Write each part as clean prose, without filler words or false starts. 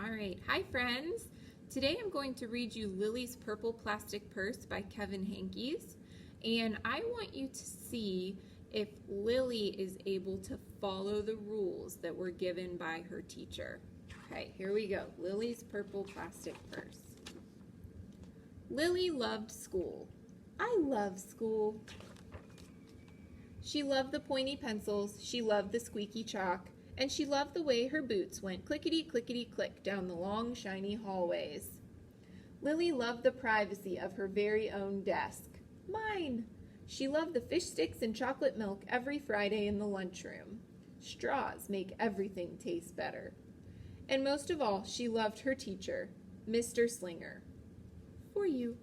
All right, hi friends. Today I'm going to read you Lily's Purple Plastic Purse by Kevin Hankes, and I want you to see if Lily is able to follow the rules that were given by her teacher. Okay, here we go. Lily's Purple Plastic Purse. Lily loved school. I love school. She loved the pointy pencils, she loved the squeaky chalk, and she loved the way her boots went clickety-clickety-click down the long, shiny hallways. Lily loved the privacy of her very own desk. Mine! She loved the fish sticks and chocolate milk every Friday in the lunchroom. Straws make everything taste better. And most of all, she loved her teacher, Mr. Slinger. For you.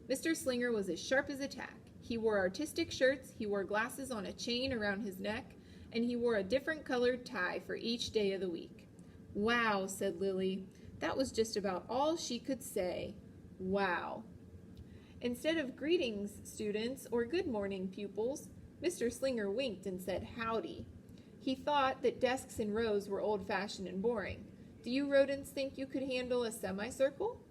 Mr. Slinger was as sharp as a tack. He wore artistic shirts, he wore glasses on a chain around his neck, and he wore a different colored tie for each day of the week. Wow, said Lily. That was just about all she could say. Wow. Instead of greetings, students, or good morning, pupils, Mr. Slinger winked and said howdy. He thought that desks in rows were old-fashioned and boring. Do you rodents think you could handle a semicircle?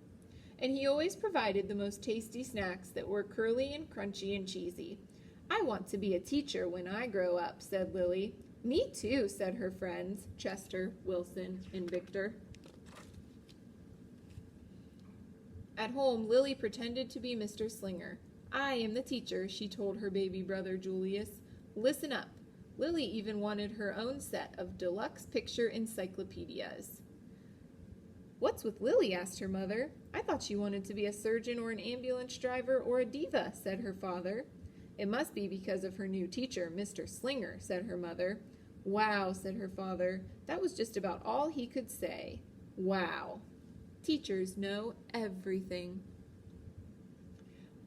And he always provided the most tasty snacks that were curly and crunchy and cheesy. I want to be a teacher when I grow up, said Lily. Me too, said her friends, Chester, Wilson, and Victor. At home, Lily pretended to be Mr. Slinger. I am the teacher, she told her baby brother Julius. Listen up. Lily even wanted her own set of deluxe picture encyclopedias. What's with Lily? Asked her mother. I thought she wanted to be a surgeon or an ambulance driver or a diva, said her father. It must be because of her new teacher, Mr. Slinger, said her mother. Wow, said her father. That was just about all he could say. Wow. Teachers know everything.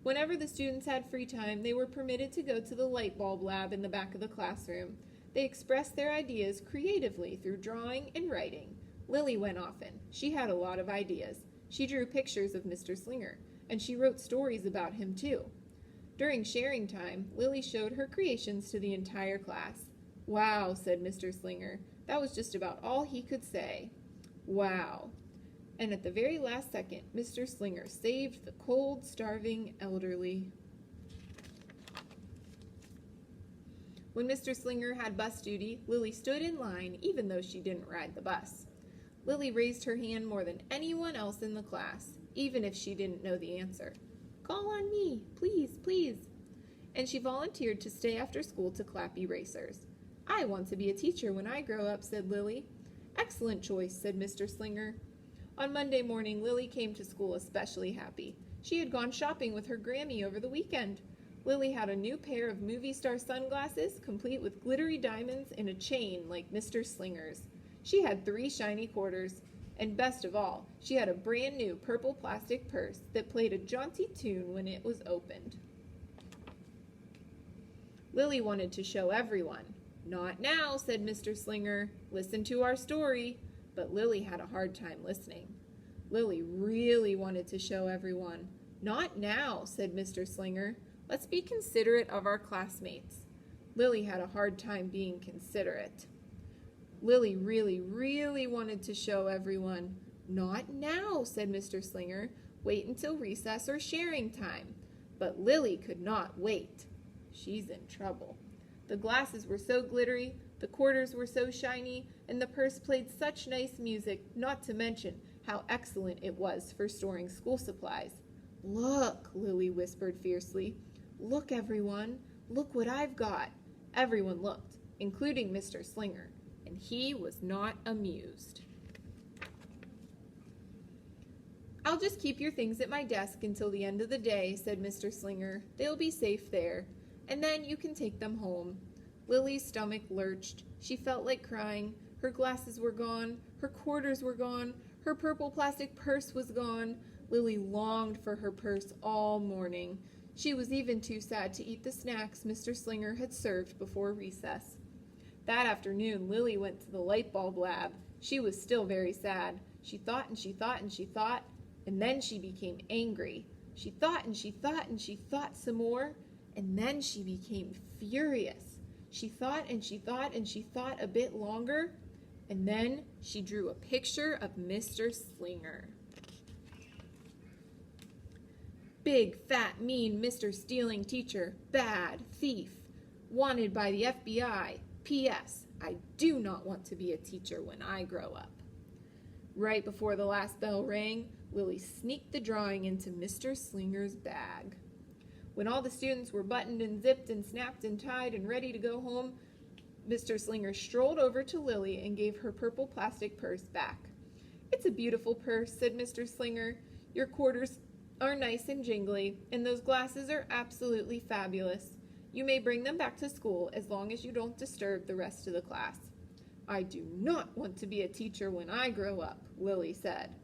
Whenever the students had free time, they were permitted to go to the light bulb lab in the back of the classroom. They expressed their ideas creatively through drawing and writing. Lily went often. She had a lot of ideas. She drew pictures of Mr. Slinger, and she wrote stories about him too. During sharing time, Lily showed her creations to the entire class. Wow, said Mr. Slinger. That was just about all he could say. Wow. And at the very last second, Mr. Slinger saved the cold, starving elderly. When Mr. Slinger had bus duty, Lily stood in line even though she didn't ride the bus. Lily raised her hand more than anyone else in the class, even if she didn't know the answer. Call on me, please, please. And she volunteered to stay after school to clap erasers. I want to be a teacher when I grow up, said Lily. Excellent choice, said Mr. Slinger. On Monday morning, Lily came to school especially happy. She had gone shopping with her Grammy over the weekend. Lily had a new pair of movie star sunglasses, complete with glittery diamonds and a chain like Mr. Slinger's. She had 3 shiny quarters, and best of all, she had a brand new purple plastic purse that played a jaunty tune when it was opened. Lily wanted to show everyone. Not now, said Mr. Slinger. Listen to our story. But Lily had a hard time listening. Lily really wanted to show everyone. Not now, said Mr. Slinger. Let's be considerate of our classmates. Lily had a hard time being considerate. Lily really wanted to show everyone. Not now, said Mr. Slinger. Wait until recess or sharing time. But Lily could not wait. She's in trouble. The glasses were so glittery, the quarters were so shiny, and the purse played such nice music, not to mention how excellent it was for storing school supplies. Look, Lily whispered fiercely. Look, everyone. Look what I've got. Everyone looked, including Mr. Slinger. And he was not amused. I'll just keep your things at my desk until the end of the day, said Mr. Slinger. They'll be safe there, and then you can take them home. Lily's stomach lurched. She felt like crying. Her glasses were gone. Her quarters were gone. Her purple plastic purse was gone. Lily longed for her purse all morning. She was even too sad to eat the snacks Mr. Slinger had served before recess. That afternoon, Lily went to the light bulb lab. She was still very sad. She thought and she thought and she thought, and then she became angry. She thought and she thought and she thought some more, and then she became furious. She thought and she thought and she thought a bit longer, And then she drew a picture of Mr. Slinger. Big, fat, mean Mr. Stealing teacher, bad, thief, wanted by the FBI. P.S. I do not want to be a teacher when I grow up. Right before the last bell rang, Lilly sneaked the drawing into Mr. Slinger's bag. When all the students were buttoned and zipped and snapped and tied and ready to go home, Mr. Slinger strolled over to Lilly and gave her purple plastic purse back. "It's a beautiful purse," said Mr. Slinger. "Your quarters are nice and jingly, and those glasses are absolutely fabulous. You may bring them back to school as long as you don't disturb the rest of the class." "I do not want to be a teacher when I grow up," Lilly said,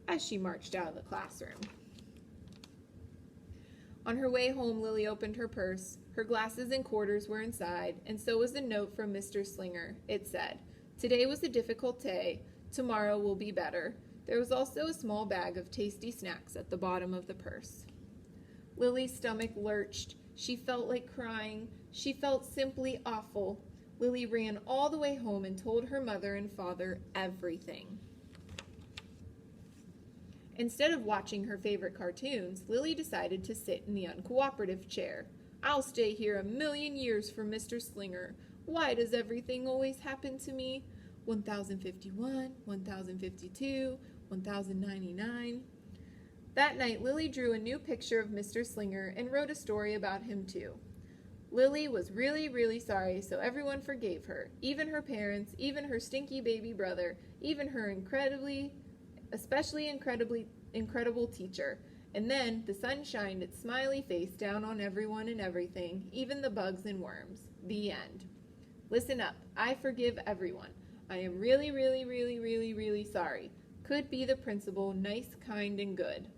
as she marched out of the classroom. On her way home, Lilly opened her purse. Her glasses and quarters were inside, and so was a note from Mr. Slinger. It said, "Today was a difficult day. Tomorrow will be better." There was also a small bag of tasty snacks at the bottom of the purse. Lily's stomach lurched. She felt like crying. She felt simply awful. Lilly ran all the way home and told her mother and father everything. Instead of watching her favorite cartoons, Lilly decided to sit in the uncooperative chair. "I'll stay here a million years for Mr. Slinger. Why does everything always happen to me? 1051, 1052, 1099. That night, Lilly drew a new picture of Mr. Slinger and wrote a story about him too. Lilly was really, really sorry, so everyone forgave her, even her parents, even her stinky baby brother, even her especially incredible teacher. And then the sun shined its smiley face down on everyone and everything, even the bugs and worms. The end. Listen up. I forgive everyone. I am really, really, really, really, really sorry. Could be the principal, nice, kind, and good."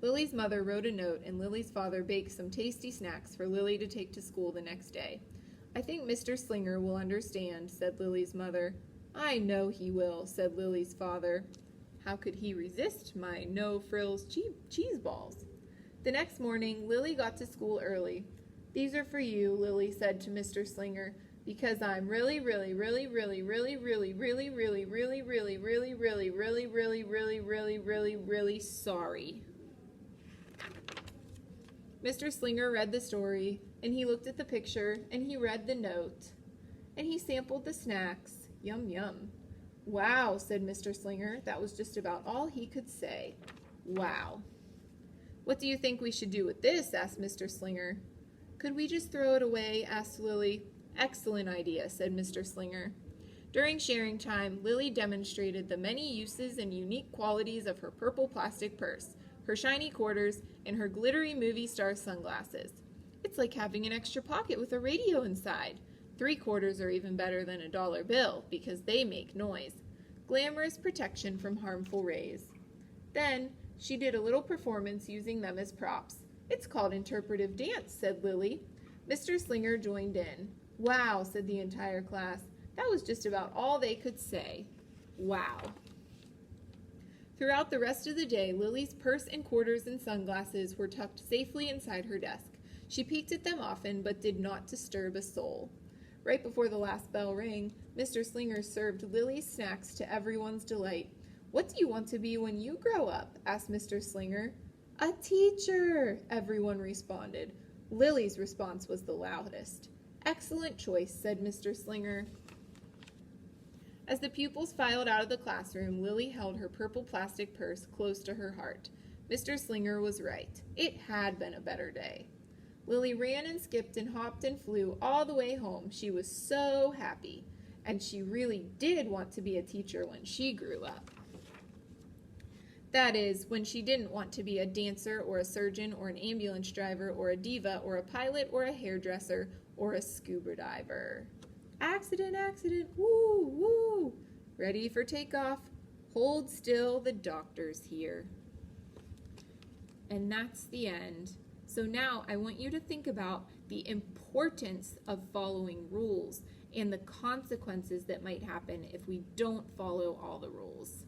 Lily's mother wrote a note, and Lily's father baked some tasty snacks for Lilly to take to school the next day. "I think Mr. Slinger will understand," said Lily's mother. "I know he will," said Lily's father. How could he resist my no-frills cheese balls? The next morning, Lilly got to school early. "These are for you," Lilly said to Mr. Slinger, "because I'm really, really, really, really, really, really, really, really, really, really, really, really, really, really, really, really, really, really sorry." Mr. Slinger read the story, and he looked at the picture, and he read the note, and he sampled the snacks. Yum, yum. "Wow," said Mr. Slinger. That was just about all he could say. Wow. "What do you think we should do with this?" asked Mr. Slinger. "Could we just throw it away?" asked Lilly. "Excellent idea," said Mr. Slinger. During sharing time, Lilly demonstrated the many uses and unique qualities of her purple plastic purse, her shiny quarters, and her glittery movie star sunglasses. It's like having an extra pocket with a radio inside. 3 quarters are even better than a dollar bill because they make noise. Glamorous protection from harmful rays. Then she did a little performance using them as props. "It's called interpretive dance," said Lilly. Mr. Slinger joined in. "Wow," said the entire class. That was just about all they could say. Wow. Throughout the rest of the day, Lily's purse and quarters and sunglasses were tucked safely inside her desk. She peeked at them often, but did not disturb a soul. Right before the last bell rang, Mr. Slinger served Lily's snacks to everyone's delight. "What do you want to be when you grow up?" asked Mr. Slinger. "A teacher," everyone responded. Lily's response was the loudest. "Excellent choice," said Mr. Slinger. As the pupils filed out of the classroom, Lilly held her purple plastic purse close to her heart. Mr. Slinger was right. It had been a better day. Lilly ran and skipped and hopped and flew all the way home. She was so happy, and she really did want to be a teacher when she grew up. That is, when she didn't want to be a dancer or a surgeon or an ambulance driver or a diva or a pilot or a hairdresser or a scuba diver. Accident, accident, woo, woo. Ready for takeoff. Hold still, the doctor's here. And that's the end. So now I want you to think about the importance of following rules and the consequences that might happen if we don't follow all the rules.